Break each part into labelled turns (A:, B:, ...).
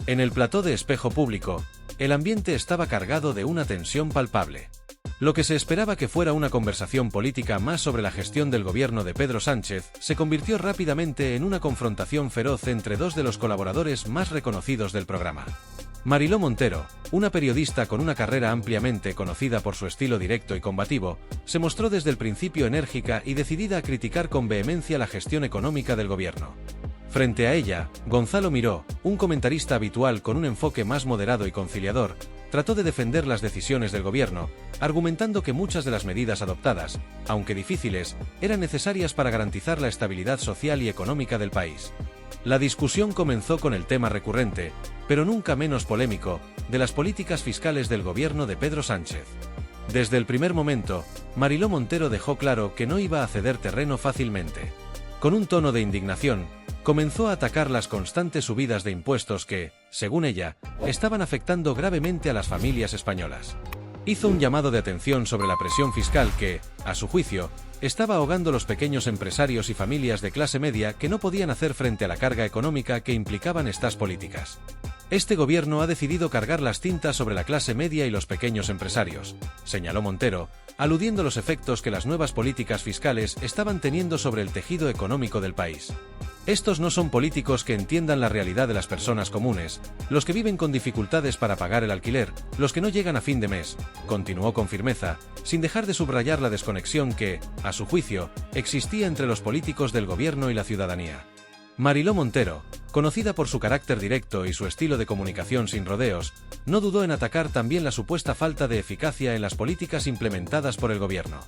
A: En el plató de Espejo Público, el ambiente estaba cargado de una tensión palpable. Lo que se esperaba que fuera una conversación política más sobre la gestión del gobierno de Pedro Sánchez, se convirtió rápidamente en una confrontación feroz entre dos de los colaboradores más reconocidos del programa. Mariló Montero, una periodista con una carrera ampliamente conocida por su estilo directo y combativo, se mostró desde el principio enérgica y decidida a criticar con vehemencia la gestión económica del gobierno. Frente a ella, Gonzalo Miró, un comentarista habitual con un enfoque más moderado y conciliador, trató de defender las decisiones del gobierno, argumentando que muchas de las medidas adoptadas, aunque difíciles, eran necesarias para garantizar la estabilidad social y económica del país. La discusión comenzó con el tema recurrente, pero nunca menos polémico, de las políticas fiscales del gobierno de Pedro Sánchez. Desde el primer momento, Mariló Montero dejó claro que no iba a ceder terreno fácilmente. Con un tono de indignación, comenzó a atacar las constantes subidas de impuestos que, según ella, estaban afectando gravemente a las familias españolas. Hizo un llamado de atención sobre la presión fiscal que, a su juicio, estaba ahogando los pequeños empresarios y familias de clase media que no podían hacer frente a la carga económica que implicaban estas políticas. Este gobierno ha decidido cargar las tintas sobre la clase media y los pequeños empresarios, señaló Montero, aludiendo a los efectos que las nuevas políticas fiscales estaban teniendo sobre el tejido económico del país. Estos no son políticos que entiendan la realidad de las personas comunes, los que viven con dificultades para pagar el alquiler, los que no llegan a fin de mes, continuó con firmeza, sin dejar de subrayar la desconexión que, a su juicio, existía entre los políticos del gobierno y la ciudadanía. Mariló Montero, conocida por su carácter directo y su estilo de comunicación sin rodeos, no dudó en atacar también la supuesta falta de eficacia en las políticas implementadas por el gobierno.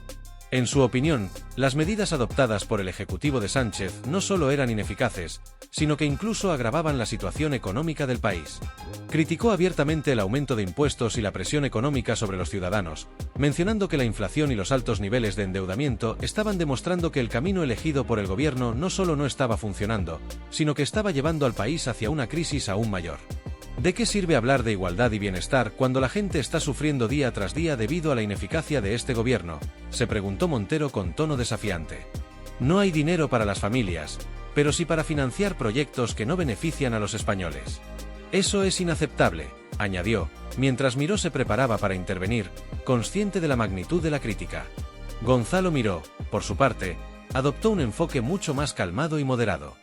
A: En su opinión, las medidas adoptadas por el Ejecutivo de Sánchez no solo eran ineficaces, sino que incluso agravaban la situación económica del país. Criticó abiertamente el aumento de impuestos y la presión económica sobre los ciudadanos, mencionando que la inflación y los altos niveles de endeudamiento estaban demostrando que el camino elegido por el gobierno no solo no estaba funcionando, sino que estaba llevando al país hacia una crisis aún mayor. ¿De qué sirve hablar de igualdad y bienestar cuando la gente está sufriendo día tras día debido a la ineficacia de este gobierno?, se preguntó Montero con tono desafiante. No hay dinero para las familias, pero sí para financiar proyectos que no benefician a los españoles. Eso es inaceptable, añadió, mientras Miró se preparaba para intervenir, consciente de la magnitud de la crítica. Gonzalo Miró, por su parte, adoptó un enfoque mucho más calmado y moderado.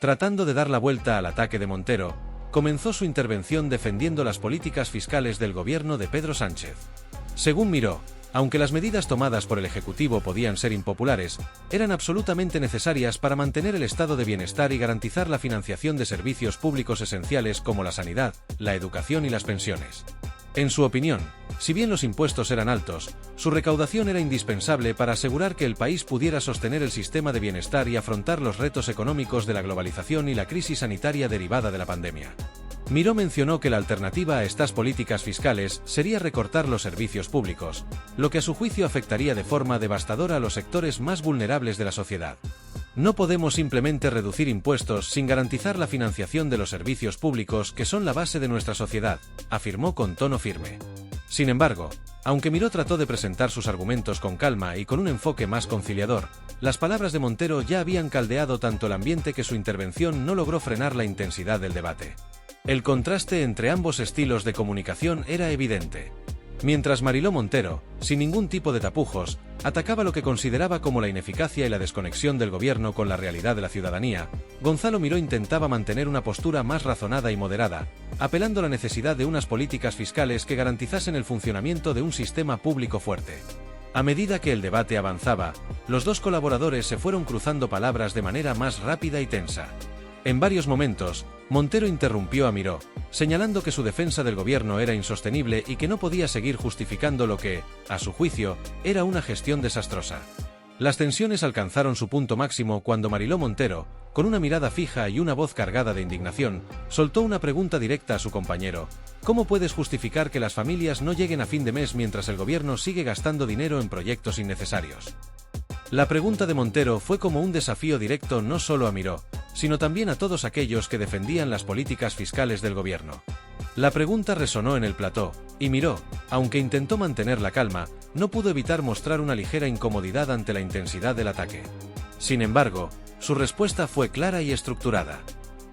A: Tratando de dar la vuelta al ataque de Montero, comenzó su intervención defendiendo las políticas fiscales del gobierno de Pedro Sánchez. Según Miró, aunque las medidas tomadas por el Ejecutivo podían ser impopulares, eran absolutamente necesarias para mantener el estado de bienestar y garantizar la financiación de servicios públicos esenciales como la sanidad, la educación y las pensiones. En su opinión, si bien los impuestos eran altos, su recaudación era indispensable para asegurar que el país pudiera sostener el sistema de bienestar y afrontar los retos económicos de la globalización y la crisis sanitaria derivada de la pandemia. Miró mencionó que la alternativa a estas políticas fiscales sería recortar los servicios públicos, lo que a su juicio afectaría de forma devastadora a los sectores más vulnerables de la sociedad. No podemos simplemente reducir impuestos sin garantizar la financiación de los servicios públicos que son la base de nuestra sociedad, afirmó con tono firme. Sin embargo, aunque Miró trató de presentar sus argumentos con calma y con un enfoque más conciliador, las palabras de Montero ya habían caldeado tanto el ambiente que su intervención no logró frenar la intensidad del debate. El contraste entre ambos estilos de comunicación era evidente. Mientras Mariló Montero, sin ningún tipo de tapujos, atacaba lo que consideraba como la ineficacia y la desconexión del gobierno con la realidad de la ciudadanía, Gonzalo Miró intentaba mantener una postura más razonada y moderada, apelando a la necesidad de unas políticas fiscales que garantizasen el funcionamiento de un sistema público fuerte. A medida que el debate avanzaba, los dos colaboradores se fueron cruzando palabras de manera más rápida y tensa. En varios momentos, Montero interrumpió a Miró, señalando que su defensa del gobierno era insostenible y que no podía seguir justificando lo que, a su juicio, era una gestión desastrosa. Las tensiones alcanzaron su punto máximo cuando Mariló Montero, con una mirada fija y una voz cargada de indignación, soltó una pregunta directa a su compañero: ¿cómo puedes justificar que las familias no lleguen a fin de mes mientras el gobierno sigue gastando dinero en proyectos innecesarios? La pregunta de Montero fue como un desafío directo no solo a Miró, sino también a todos aquellos que defendían las políticas fiscales del gobierno. La pregunta resonó en el plató, y Miró, aunque intentó mantener la calma, no pudo evitar mostrar una ligera incomodidad ante la intensidad del ataque. Sin embargo, su respuesta fue clara y estructurada.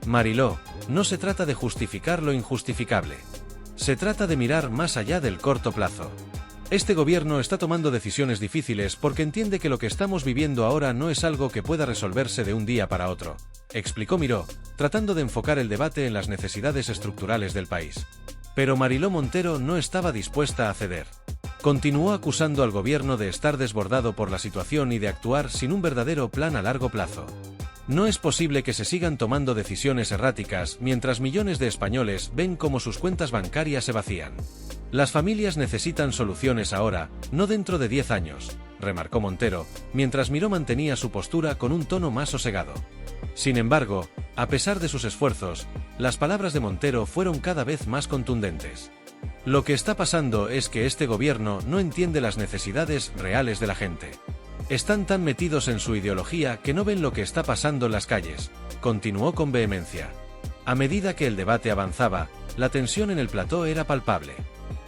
A: Mariló, no se trata de justificar lo injustificable. Se trata de mirar más allá del corto plazo. Este gobierno está tomando decisiones difíciles porque entiende que lo que estamos viviendo ahora no es algo que pueda resolverse de un día para otro, explicó Miró, tratando de enfocar el debate en las necesidades estructurales del país. Pero Mariló Montero no estaba dispuesta a ceder. Continuó acusando al gobierno de estar desbordado por la situación y de actuar sin un verdadero plan a largo plazo. No es posible que se sigan tomando decisiones erráticas mientras millones de españoles ven cómo sus cuentas bancarias se vacían. Las familias necesitan soluciones ahora, no dentro de 10 años, remarcó Montero, mientras Miró mantenía su postura con un tono más sosegado. Sin embargo, a pesar de sus esfuerzos, las palabras de Montero fueron cada vez más contundentes. Lo que está pasando es que este gobierno no entiende las necesidades reales de la gente. Están tan metidos en su ideología que no ven lo que está pasando en las calles, continuó con vehemencia. A medida que el debate avanzaba, la tensión en el plató era palpable.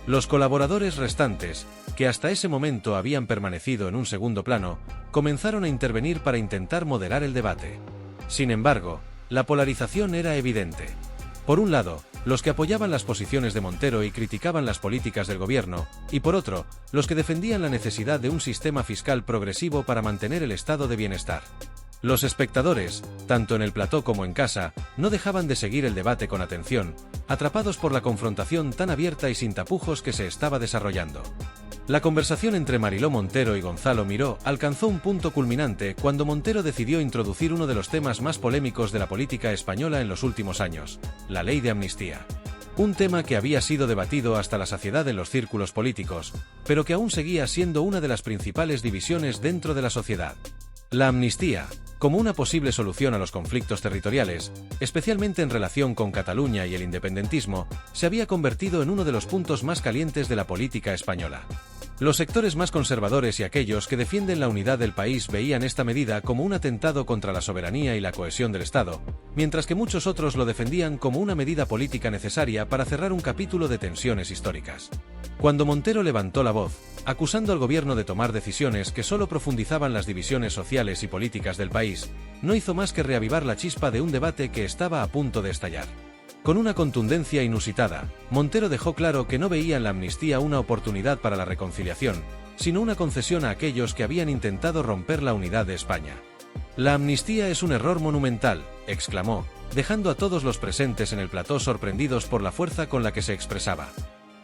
A: Los colaboradores restantes, que hasta ese momento habían permanecido en un segundo plano, comenzaron a intervenir para intentar moderar el debate. Sin embargo, la polarización era evidente. Por un lado, los que apoyaban las posiciones de Montero y criticaban las políticas del gobierno, y por otro, los que defendían la necesidad de un sistema fiscal progresivo para mantener el estado de bienestar. Los espectadores, tanto en el plató como en casa, no dejaban de seguir el debate con atención, atrapados por la confrontación tan abierta y sin tapujos que se estaba desarrollando. La conversación entre Mariló Montero y Gonzalo Miró alcanzó un punto culminante cuando Montero decidió introducir uno de los temas más polémicos de la política española en los últimos años, la ley de amnistía. Un tema que había sido debatido hasta la saciedad en los círculos políticos, pero que aún seguía siendo una de las principales divisiones dentro de la sociedad. La amnistía, como una posible solución a los conflictos territoriales, especialmente en relación con Cataluña y el independentismo, se había convertido en uno de los puntos más calientes de la política española. Los sectores más conservadores y aquellos que defienden la unidad del país veían esta medida como un atentado contra la soberanía y la cohesión del Estado, mientras que muchos otros lo defendían como una medida política necesaria para cerrar un capítulo de tensiones históricas. Cuando Montero levantó la voz, acusando al gobierno de tomar decisiones que solo profundizaban las divisiones sociales y políticas del país, no hizo más que reavivar la chispa de un debate que estaba a punto de estallar. Con una contundencia inusitada, Montero dejó claro que no veía en la amnistía una oportunidad para la reconciliación, sino una concesión a aquellos que habían intentado romper la unidad de España. La amnistía es un error monumental, exclamó, dejando a todos los presentes en el plató sorprendidos por la fuerza con la que se expresaba.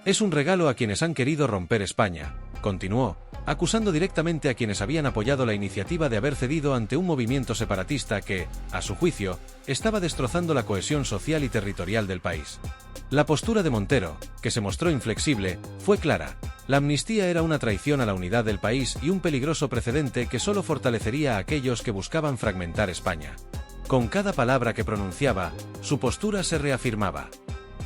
A: Es un regalo a quienes han querido romper España, continuó, acusando directamente a quienes habían apoyado la iniciativa de haber cedido ante un movimiento separatista que, a su juicio, estaba destrozando la cohesión social y territorial del país. La postura de Montero, que se mostró inflexible, fue clara. La amnistía era una traición a la unidad del país y un peligroso precedente que solo fortalecería a aquellos que buscaban fragmentar España. Con cada palabra que pronunciaba, su postura se reafirmaba.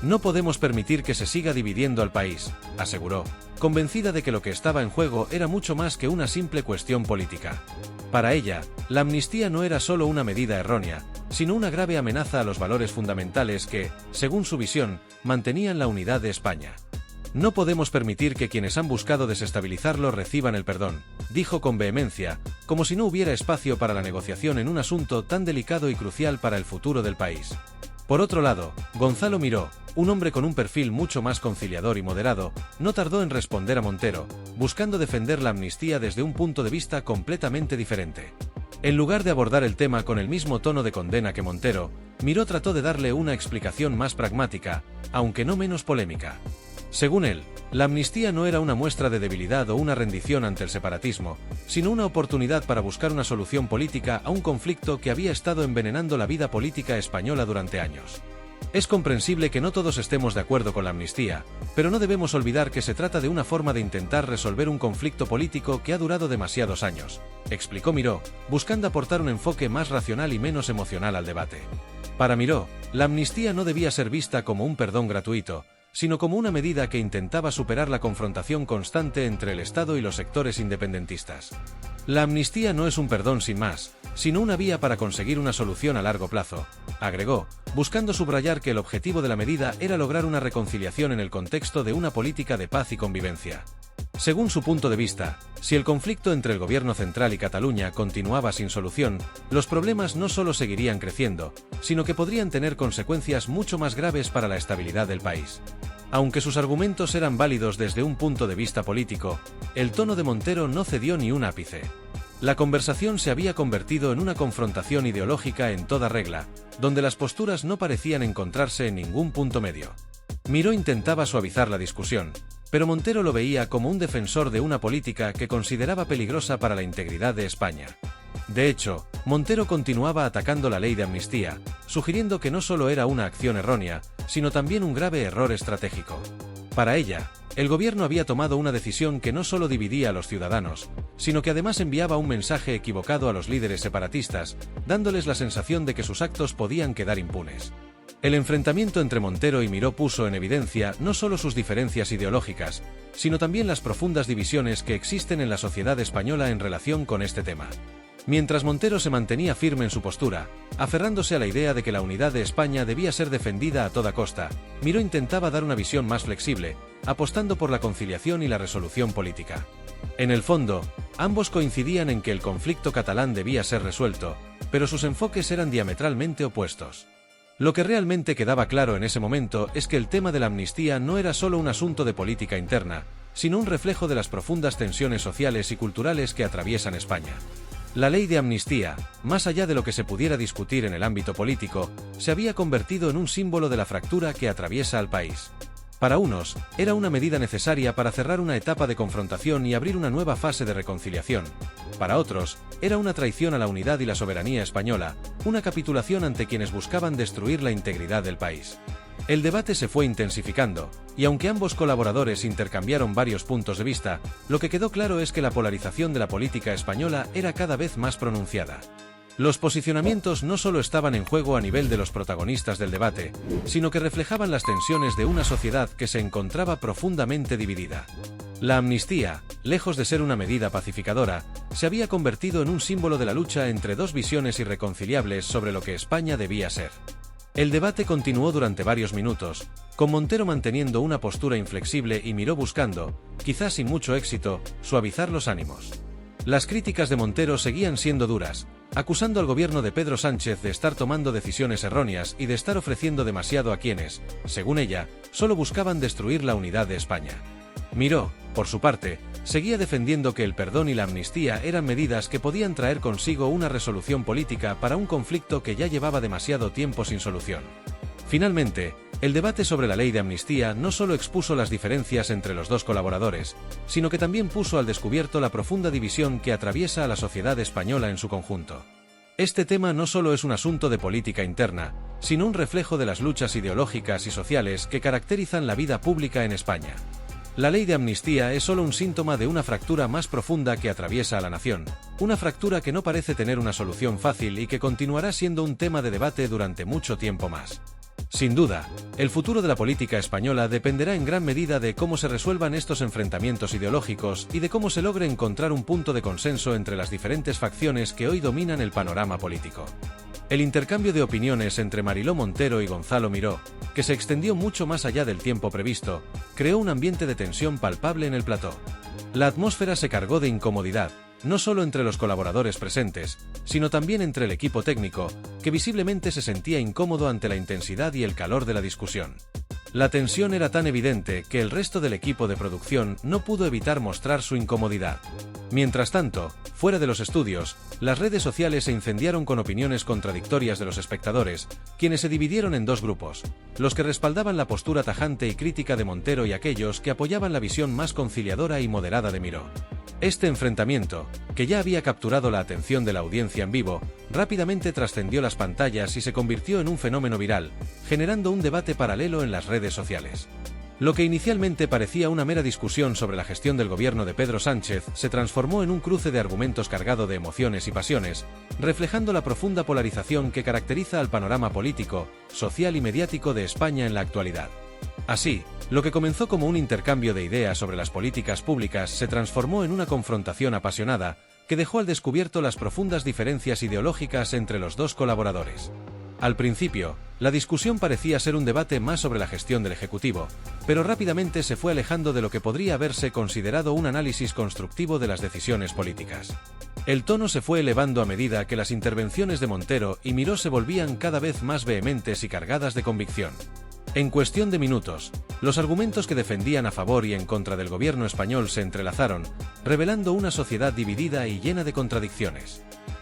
A: No podemos permitir que se siga dividiendo al país, aseguró, convencida de que lo que estaba en juego era mucho más que una simple cuestión política. Para ella, la amnistía no era solo una medida errónea, sino una grave amenaza a los valores fundamentales que, según su visión, mantenían la unidad de España. No podemos permitir que quienes han buscado desestabilizarlo reciban el perdón, dijo con vehemencia, como si no hubiera espacio para la negociación en un asunto tan delicado y crucial para el futuro del país. Por otro lado, Gonzalo Miró, un hombre con un perfil mucho más conciliador y moderado, no tardó en responder a Montero, buscando defender la amnistía desde un punto de vista completamente diferente. En lugar de abordar el tema con el mismo tono de condena que Montero, Miró trató de darle una explicación más pragmática, aunque no menos polémica. Según él, la amnistía no era una muestra de debilidad o una rendición ante el separatismo, sino una oportunidad para buscar una solución política a un conflicto que había estado envenenando la vida política española durante años. Es comprensible que no todos estemos de acuerdo con la amnistía, pero no debemos olvidar que se trata de una forma de intentar resolver un conflicto político que ha durado demasiados años, explicó Miró, buscando aportar un enfoque más racional y menos emocional al debate. Para Miró, la amnistía no debía ser vista como un perdón gratuito, sino como una medida que intentaba superar la confrontación constante entre el Estado y los sectores independentistas. La amnistía no es un perdón sin más, sino una vía para conseguir una solución a largo plazo, agregó, buscando subrayar que el objetivo de la medida era lograr una reconciliación en el contexto de una política de paz y convivencia. Según su punto de vista, si el conflicto entre el gobierno central y Cataluña continuaba sin solución, los problemas no solo seguirían creciendo, sino que podrían tener consecuencias mucho más graves para la estabilidad del país. Aunque sus argumentos eran válidos desde un punto de vista político, el tono de Montero no cedió ni un ápice. La conversación se había convertido en una confrontación ideológica en toda regla, donde las posturas no parecían encontrarse en ningún punto medio. Miró intentaba suavizar la discusión, pero Montero lo veía como un defensor de una política que consideraba peligrosa para la integridad de España. De hecho, Montero continuaba atacando la ley de amnistía, sugiriendo que no solo era una acción errónea, sino también un grave error estratégico. Para ella, el gobierno había tomado una decisión que no solo dividía a los ciudadanos, sino que además enviaba un mensaje equivocado a los líderes separatistas, dándoles la sensación de que sus actos podían quedar impunes. El enfrentamiento entre Montero y Miró puso en evidencia no solo sus diferencias ideológicas, sino también las profundas divisiones que existen en la sociedad española en relación con este tema. Mientras Montero se mantenía firme en su postura, aferrándose a la idea de que la unidad de España debía ser defendida a toda costa, Miró intentaba dar una visión más flexible, apostando por la conciliación y la resolución política. En el fondo, ambos coincidían en que el conflicto catalán debía ser resuelto, pero sus enfoques eran diametralmente opuestos. Lo que realmente quedaba claro en ese momento es que el tema de la amnistía no era solo un asunto de política interna, sino un reflejo de las profundas tensiones sociales y culturales que atraviesan España. La ley de amnistía, más allá de lo que se pudiera discutir en el ámbito político, se había convertido en un símbolo de la fractura que atraviesa al país. Para unos, era una medida necesaria para cerrar una etapa de confrontación y abrir una nueva fase de reconciliación. Para otros, era una traición a la unidad y la soberanía española, una capitulación ante quienes buscaban destruir la integridad del país. El debate se fue intensificando, y aunque ambos colaboradores intercambiaron varios puntos de vista, lo que quedó claro es que la polarización de la política española era cada vez más pronunciada. Los posicionamientos no solo estaban en juego a nivel de los protagonistas del debate, sino que reflejaban las tensiones de una sociedad que se encontraba profundamente dividida. La amnistía, lejos de ser una medida pacificadora, se había convertido en un símbolo de la lucha entre dos visiones irreconciliables sobre lo que España debía ser. El debate continuó durante varios minutos, con Montero manteniendo una postura inflexible y Miró buscando, quizás sin mucho éxito, suavizar los ánimos. Las críticas de Montero seguían siendo duras, acusando al gobierno de Pedro Sánchez de estar tomando decisiones erróneas y de estar ofreciendo demasiado a quienes, según ella, solo buscaban destruir la unidad de España. Miró, por su parte, seguía defendiendo que el perdón y la amnistía eran medidas que podían traer consigo una resolución política para un conflicto que ya llevaba demasiado tiempo sin solución. Finalmente, el debate sobre la ley de amnistía no solo expuso las diferencias entre los dos colaboradores, sino que también puso al descubierto la profunda división que atraviesa a la sociedad española en su conjunto. Este tema no solo es un asunto de política interna, sino un reflejo de las luchas ideológicas y sociales que caracterizan la vida pública en España. La ley de amnistía es solo un síntoma de una fractura más profunda que atraviesa a la nación, una fractura que no parece tener una solución fácil y que continuará siendo un tema de debate durante mucho tiempo más. Sin duda, el futuro de la política española dependerá en gran medida de cómo se resuelvan estos enfrentamientos ideológicos y de cómo se logre encontrar un punto de consenso entre las diferentes facciones que hoy dominan el panorama político. El intercambio de opiniones entre Mariló Montero y Gonzalo Miró, que se extendió mucho más allá del tiempo previsto, creó un ambiente de tensión palpable en el plató. La atmósfera se cargó de incomodidad, no solo entre los colaboradores presentes, sino también entre el equipo técnico, que visiblemente se sentía incómodo ante la intensidad y el calor de la discusión. La tensión era tan evidente que el resto del equipo de producción no pudo evitar mostrar su incomodidad. Mientras tanto, fuera de los estudios, las redes sociales se incendiaron con opiniones contradictorias de los espectadores, quienes se dividieron en dos grupos: los que respaldaban la postura tajante y crítica de Montero y aquellos que apoyaban la visión más conciliadora y moderada de Miró. Este enfrentamiento, que ya había capturado la atención de la audiencia en vivo, rápidamente trascendió las pantallas y se convirtió en un fenómeno viral, generando un debate paralelo en las redes sociales. Lo que inicialmente parecía una mera discusión sobre la gestión del gobierno de Pedro Sánchez se transformó en un cruce de argumentos cargado de emociones y pasiones, reflejando la profunda polarización que caracteriza al panorama político, social y mediático de España en la actualidad. Así, lo que comenzó como un intercambio de ideas sobre las políticas públicas se transformó en una confrontación apasionada que dejó al descubierto las profundas diferencias ideológicas entre los dos colaboradores. Al principio, la discusión parecía ser un debate más sobre la gestión del Ejecutivo, pero rápidamente se fue alejando de lo que podría haberse considerado un análisis constructivo de las decisiones políticas. El tono se fue elevando a medida que las intervenciones de Montero y Miró se volvían cada vez más vehementes y cargadas de convicción. En cuestión de minutos, los argumentos que defendían a favor y en contra del gobierno español se entrelazaron, revelando una sociedad dividida y llena de contradicciones.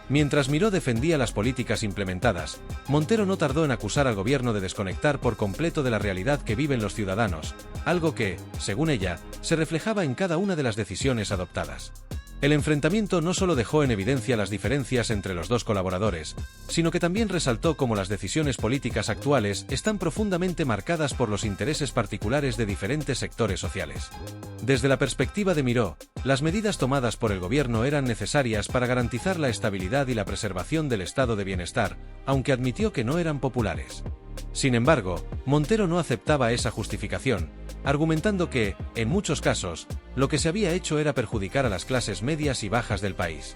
A: Mientras Miró defendía las políticas implementadas, Montero no tardó en acusar al gobierno de desconectar por completo de la realidad que viven los ciudadanos, algo que, según ella, se reflejaba en cada una de las decisiones adoptadas. El enfrentamiento no solo dejó en evidencia las diferencias entre los dos colaboradores, sino que también resaltó cómo las decisiones políticas actuales están profundamente marcadas por los intereses particulares de diferentes sectores sociales. Desde la perspectiva de Miró, las medidas tomadas por el gobierno eran necesarias para garantizar la estabilidad y la preservación del estado de bienestar, aunque admitió que no eran populares. Sin embargo, Montero no aceptaba esa justificación, argumentando que, en muchos casos, lo que se había hecho era perjudicar a las clases medias y bajas del país.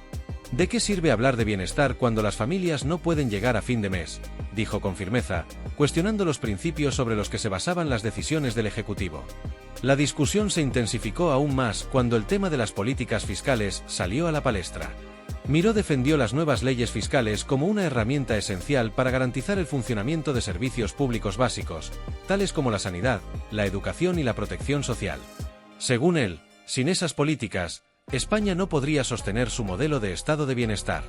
A: ¿De qué sirve hablar de bienestar cuando las familias no pueden llegar a fin de mes?, dijo con firmeza, cuestionando los principios sobre los que se basaban las decisiones del Ejecutivo. La discusión se intensificó aún más cuando el tema de las políticas fiscales salió a la palestra. Miró defendió las nuevas leyes fiscales como una herramienta esencial para garantizar el funcionamiento de servicios públicos básicos, tales como la sanidad, la educación y la protección social. Según él, sin esas políticas, España no podría sostener su modelo de estado de bienestar.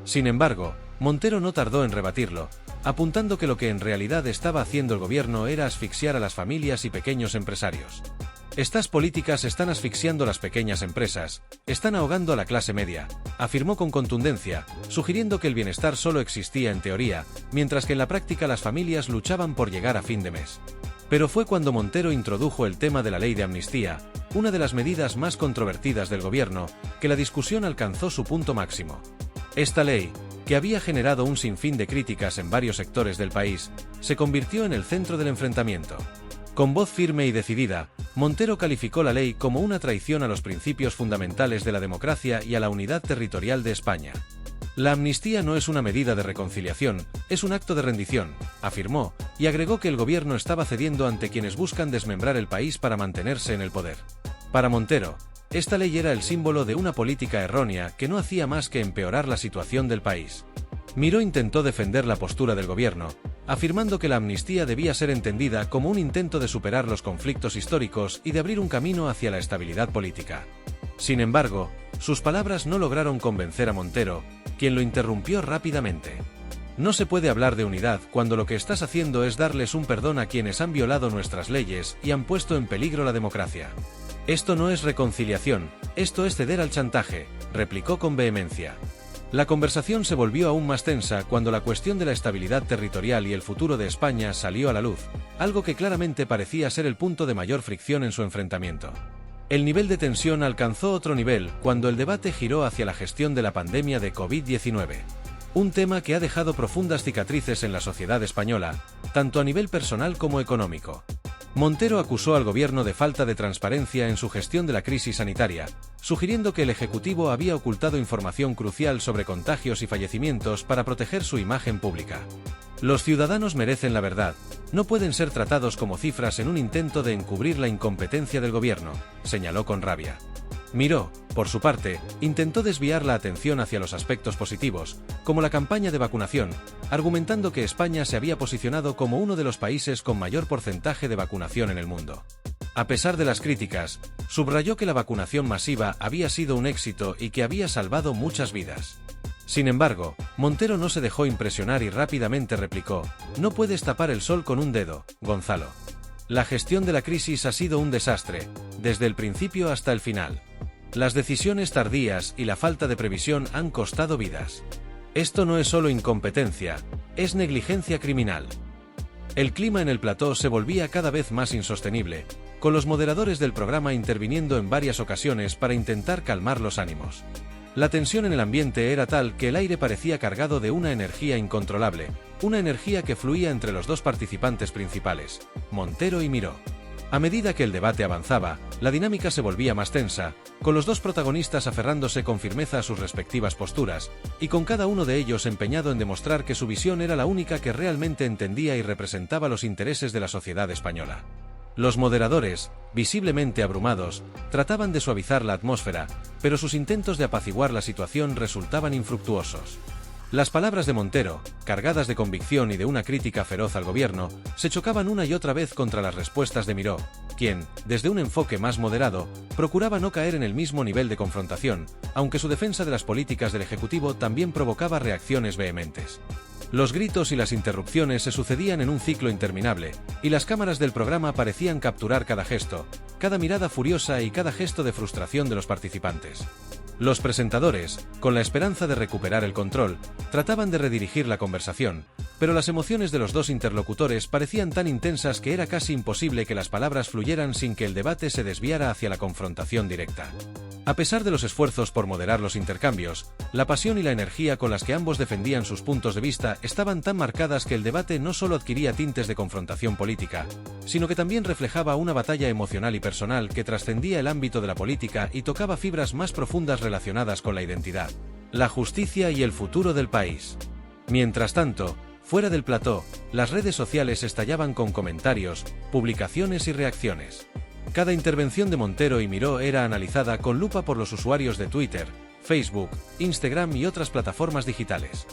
A: Sin embargo, Montero no tardó en rebatirlo, apuntando que lo que en realidad estaba haciendo el gobierno era asfixiar a las familias y pequeños empresarios. Estas políticas están asfixiando las pequeñas empresas, están ahogando a la clase media, afirmó con contundencia, sugiriendo que el bienestar solo existía en teoría, mientras que en la práctica las familias luchaban por llegar a fin de mes. Pero fue cuando Montero introdujo el tema de la ley de amnistía, una de las medidas más controvertidas del gobierno, que la discusión alcanzó su punto máximo. Esta ley, que había generado un sinfín de críticas en varios sectores del país, se convirtió en el centro del enfrentamiento. Con voz firme y decidida, Montero calificó la ley como una traición a los principios fundamentales de la democracia y a la unidad territorial de España. La amnistía no es una medida de reconciliación, es un acto de rendición, afirmó, y agregó que el gobierno estaba cediendo ante quienes buscan desmembrar el país para mantenerse en el poder. Para Montero, esta ley era el símbolo de una política errónea que no hacía más que empeorar la situación del país. Miró intentó defender la postura del gobierno, afirmando que la amnistía debía ser entendida como un intento de superar los conflictos históricos y de abrir un camino hacia la estabilidad política. Sin embargo, sus palabras no lograron convencer a Montero, quien lo interrumpió rápidamente. No se puede hablar de unidad cuando lo que estás haciendo es darles un perdón a quienes han violado nuestras leyes y han puesto en peligro la democracia. Esto no es reconciliación, esto es ceder al chantaje, replicó con vehemencia. La conversación se volvió aún más tensa cuando la cuestión de la estabilidad territorial y el futuro de España salió a la luz, algo que claramente parecía ser el punto de mayor fricción en su enfrentamiento. El nivel de tensión alcanzó otro nivel cuando el debate giró hacia la gestión de la pandemia de COVID-19. Un tema que ha dejado profundas cicatrices en la sociedad española, tanto a nivel personal como económico. Montero acusó al gobierno de falta de transparencia en su gestión de la crisis sanitaria, sugiriendo que el Ejecutivo había ocultado información crucial sobre contagios y fallecimientos para proteger su imagen pública. Los ciudadanos merecen la verdad, no pueden ser tratados como cifras en un intento de encubrir la incompetencia del gobierno, señaló con rabia. Miró, por su parte, intentó desviar la atención hacia los aspectos positivos, como la campaña de vacunación, argumentando que España se había posicionado como uno de los países con mayor porcentaje de vacunación en el mundo. A pesar de las críticas, subrayó que la vacunación masiva había sido un éxito y que había salvado muchas vidas. Sin embargo, Montero no se dejó impresionar y rápidamente replicó: "No puedes tapar el sol con un dedo, Gonzalo. La gestión de la crisis ha sido un desastre, desde el principio hasta el final. Las decisiones tardías y la falta de previsión han costado vidas. Esto no es solo incompetencia, es negligencia criminal". El clima en el plató se volvía cada vez más insostenible, con los moderadores del programa interviniendo en varias ocasiones para intentar calmar los ánimos. La tensión en el ambiente era tal que el aire parecía cargado de una energía incontrolable, una energía que fluía entre los dos participantes principales, Montero y Miró. A medida que el debate avanzaba, la dinámica se volvía más tensa, con los dos protagonistas aferrándose con firmeza a sus respectivas posturas, y con cada uno de ellos empeñado en demostrar que su visión era la única que realmente entendía y representaba los intereses de la sociedad española. Los moderadores, visiblemente abrumados, trataban de suavizar la atmósfera, pero sus intentos de apaciguar la situación resultaban infructuosos. Las palabras de Montero, cargadas de convicción y de una crítica feroz al gobierno, se chocaban una y otra vez contra las respuestas de Miró, quien, desde un enfoque más moderado, procuraba no caer en el mismo nivel de confrontación, aunque su defensa de las políticas del Ejecutivo también provocaba reacciones vehementes. Los gritos y las interrupciones se sucedían en un ciclo interminable, y las cámaras del programa parecían capturar cada gesto, cada mirada furiosa y cada gesto de frustración de los participantes. Los presentadores, con la esperanza de recuperar el control, trataban de redirigir la conversación, pero las emociones de los dos interlocutores parecían tan intensas que era casi imposible que las palabras fluyeran sin que el debate se desviara hacia la confrontación directa. A pesar de los esfuerzos por moderar los intercambios, la pasión y la energía con las que ambos defendían sus puntos de vista estaban tan marcadas que el debate no solo adquiría tintes de confrontación política, sino que también reflejaba una batalla emocional y personal que trascendía el ámbito de la política y tocaba fibras más profundas relacionadas con la identidad, la justicia y el futuro del país. Mientras tanto, fuera del plató, las redes sociales estallaban con comentarios, publicaciones y reacciones. Cada intervención de Montero y Miró era analizada con lupa por los usuarios de Twitter, Facebook, Instagram y otras plataformas digitales.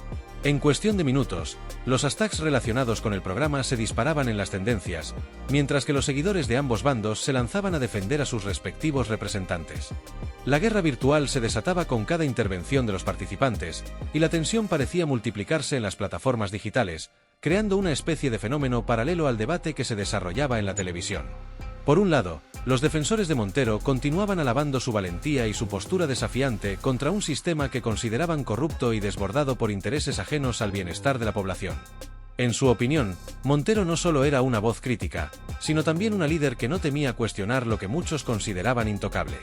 A: En cuestión de minutos, los hashtags relacionados con el programa se disparaban en las tendencias, mientras que los seguidores de ambos bandos se lanzaban a defender a sus respectivos representantes. La guerra virtual se desataba con cada intervención de los participantes, y la tensión parecía multiplicarse en las plataformas digitales, creando una especie de fenómeno paralelo al debate que se desarrollaba en la televisión. Por un lado, los defensores de Montero continuaban alabando su valentía y su postura desafiante contra un sistema que consideraban corrupto y desbordado por intereses ajenos al bienestar de la población. En su opinión, Montero no solo era una voz crítica, sino también una líder que no temía cuestionar lo que muchos consideraban intocable.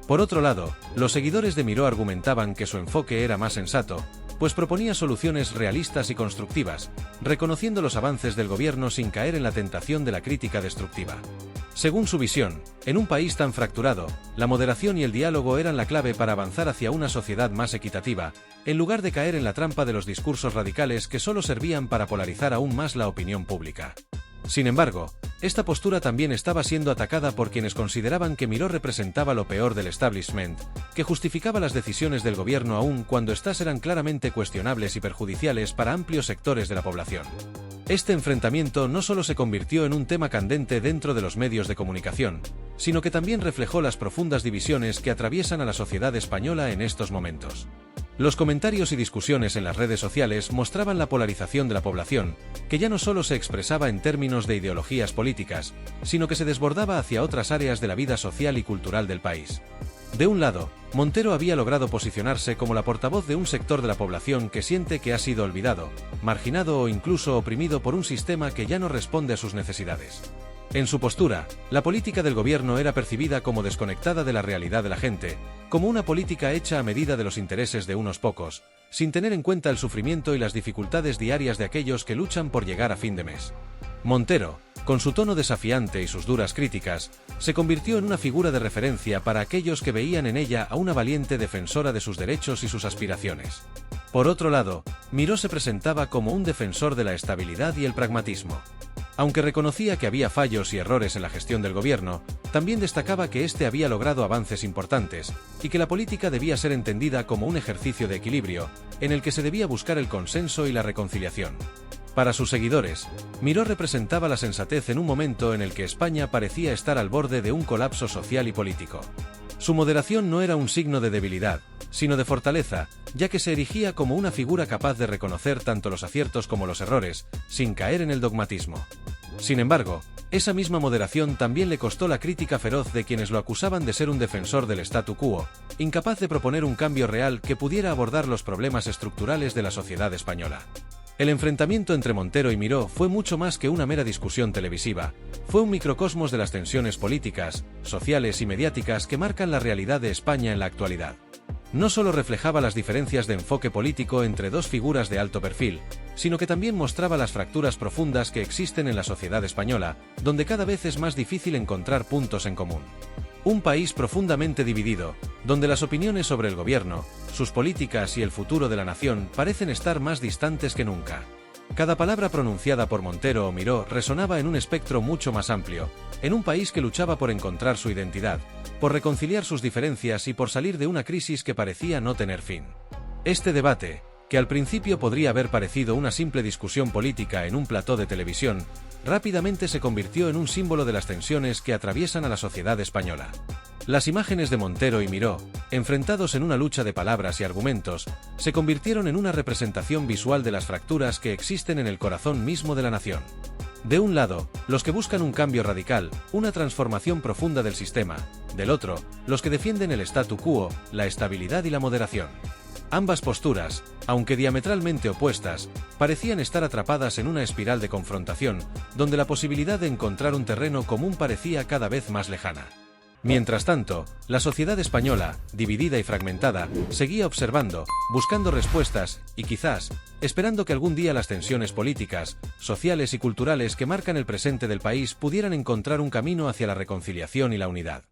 A: Por otro lado, los seguidores de Miró argumentaban que su enfoque era más sensato, pues proponía soluciones realistas y constructivas, reconociendo los avances del gobierno sin caer en la tentación de la crítica destructiva. Según su visión, en un país tan fracturado, la moderación y el diálogo eran la clave para avanzar hacia una sociedad más equitativa, en lugar de caer en la trampa de los discursos radicales que solo servían para polarizar aún más la opinión pública. Sin embargo, esta postura también estaba siendo atacada por quienes consideraban que Miró representaba lo peor del establishment, que justificaba las decisiones del gobierno aún cuando éstas eran claramente cuestionables y perjudiciales para amplios sectores de la población. Este enfrentamiento no solo se convirtió en un tema candente dentro de los medios de comunicación, sino que también reflejó las profundas divisiones que atraviesan a la sociedad española en estos momentos. Los comentarios y discusiones en las redes sociales mostraban la polarización de la población, que ya no solo se expresaba en términos de ideologías políticas, sino que se desbordaba hacia otras áreas de la vida social y cultural del país. De un lado, Montero había logrado posicionarse como la portavoz de un sector de la población que siente que ha sido olvidado, marginado o incluso oprimido por un sistema que ya no responde a sus necesidades. En su postura, la política del gobierno era percibida como desconectada de la realidad de la gente, como una política hecha a medida de los intereses de unos pocos, sin tener en cuenta el sufrimiento y las dificultades diarias de aquellos que luchan por llegar a fin de mes. Montero, con su tono desafiante y sus duras críticas, se convirtió en una figura de referencia para aquellos que veían en ella a una valiente defensora de sus derechos y sus aspiraciones. Por otro lado, Miró se presentaba como un defensor de la estabilidad y el pragmatismo. Aunque reconocía que había fallos y errores en la gestión del gobierno, también destacaba que éste había logrado avances importantes, y que la política debía ser entendida como un ejercicio de equilibrio, en el que se debía buscar el consenso y la reconciliación. Para sus seguidores, Miró representaba la sensatez en un momento en el que España parecía estar al borde de un colapso social y político. Su moderación no era un signo de debilidad, sino de fortaleza, ya que se erigía como una figura capaz de reconocer tanto los aciertos como los errores, sin caer en el dogmatismo. Sin embargo, esa misma moderación también le costó la crítica feroz de quienes lo acusaban de ser un defensor del statu quo, incapaz de proponer un cambio real que pudiera abordar los problemas estructurales de la sociedad española. El enfrentamiento entre Montero y Miró fue mucho más que una mera discusión televisiva, fue un microcosmos de las tensiones políticas, sociales y mediáticas que marcan la realidad de España en la actualidad. no solo reflejaba las diferencias de enfoque político entre dos figuras de alto perfil, sino que también mostraba las fracturas profundas que existen en la sociedad española, donde cada vez es más difícil encontrar puntos en común. Un país profundamente dividido, donde las opiniones sobre el gobierno, sus políticas y el futuro de la nación parecen estar más distantes que nunca. Cada palabra pronunciada por Montero o Miró resonaba en un espectro mucho más amplio, en un país que luchaba por encontrar su identidad, por reconciliar sus diferencias y por salir de una crisis que parecía no tener fin. Este debate, que al principio podría haber parecido una simple discusión política en un plató de televisión, rápidamente se convirtió en un símbolo de las tensiones que atraviesan a la sociedad española. Las imágenes de Montero y Miró, enfrentados en una lucha de palabras y argumentos, se convirtieron en una representación visual de las fracturas que existen en el corazón mismo de la nación. De un lado, los que buscan un cambio radical, una transformación profunda del sistema; del otro, los que defienden el statu quo, la estabilidad y la moderación. Ambas posturas, aunque diametralmente opuestas, parecían estar atrapadas en una espiral de confrontación, donde la posibilidad de encontrar un terreno común parecía cada vez más lejana. Mientras tanto, la sociedad española, dividida y fragmentada, seguía observando, buscando respuestas, y quizás, esperando que algún día las tensiones políticas, sociales y culturales que marcan el presente del país pudieran encontrar un camino hacia la reconciliación y la unidad.